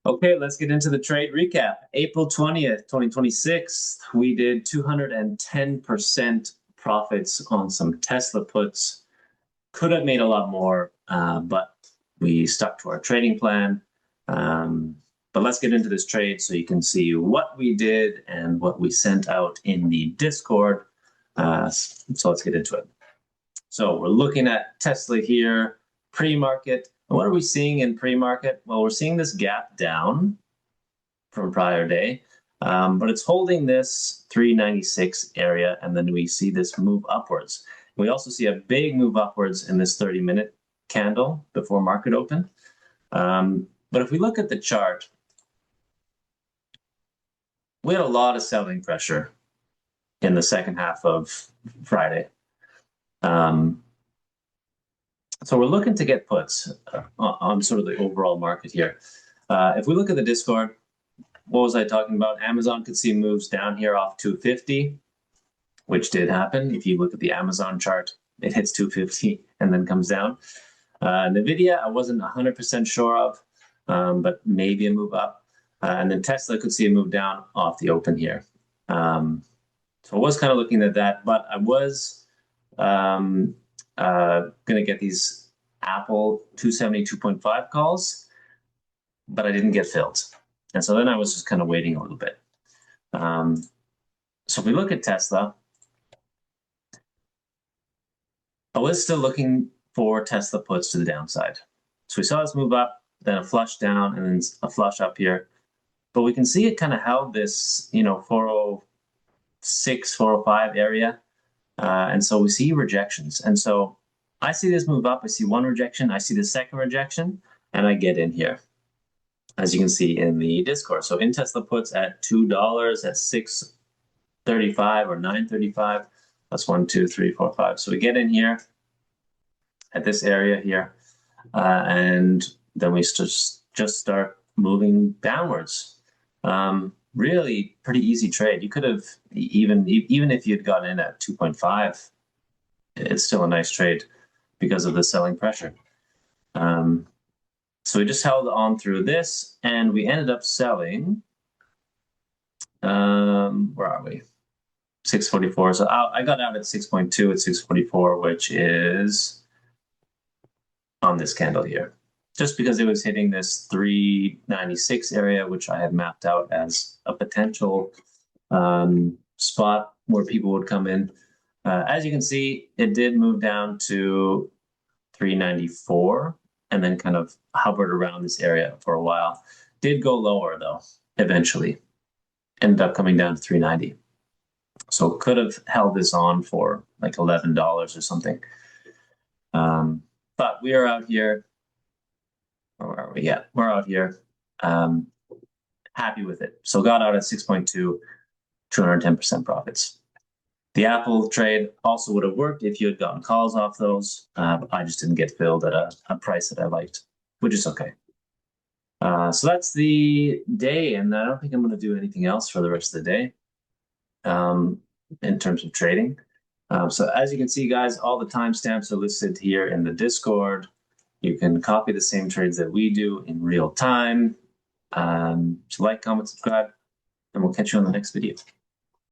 Okay, let's get into the trade recap. April 20th, 2026, we did 210% profits on some Tesla puts. Could have made a lot more, but we stuck to our trading plan. But let's get into this trade so you can see what we did and what we sent out in the Discord. So let's get into it. So we're looking at Tesla here, pre-market. And what are we seeing in pre-market? Well, we're seeing this gap down from prior day, but it's holding this 396 area, and then we see this move upwards. We also see a big move upwards in this 30-minute candle before market open. But if we look at the chart, we had a lot of selling pressure in the second half of Friday. So we're looking to get puts on sort of the overall market here. If we look at the Discord, what was I talking about? Amazon could see moves down here off 250, which did happen. If you look at the Amazon chart, it hits 250 and then comes down. NVIDIA, I wasn't 100% sure of, but maybe a move up. And then Tesla could see a move down off the open here. So I was kind of looking at that, but I was going to get these Apple 270, 2.5 calls, but I didn't get filled. And so then I was just kind of waiting a little bit. So if we look at Tesla, I was still looking for Tesla puts to the downside. So we saw this move up, then a flush down, and then a flush up here. But we can see it kind of held this, 406, 405 area. And so we see rejections. And so I see this move up. I see one rejection. I see the second rejection, and I get in here, as you can see in the Discord. So in Tesla puts at $2 at 635 or 935. That's 1, 2, 3, 4, 5. So we get in here at this area here, and then we just start moving downwards. Really pretty easy trade. You could have, even if you'd gotten in at 2.5, it's still a nice trade because of the selling pressure. So we just held on through this, and we ended up selling, where are we? 644. So I got out at 6.2 at 644, which is on this candle here, just because it was hitting this 396 area, which I had mapped out as a potential spot where people would come in. As you can see, it did move down to 394 and then kind of hovered around this area for a while. Did go lower, though, eventually. Ended up coming down to 390. So could have held this on for like $11 or something. But we are out here. Where are we? Yeah, we're out here. Happy with it. So got out at 6.2, 210% profits. The Apple trade also would have worked if you had gotten calls off those. I just didn't get filled at a price that I liked, which is okay. So that's the day, and I don't think I'm going to do anything else for the rest of the day in terms of trading. So as you can see, guys, all the timestamps are listed here in the Discord. You can copy the same trades that we do in real time. So like, comment, subscribe, and we'll catch you on the next video.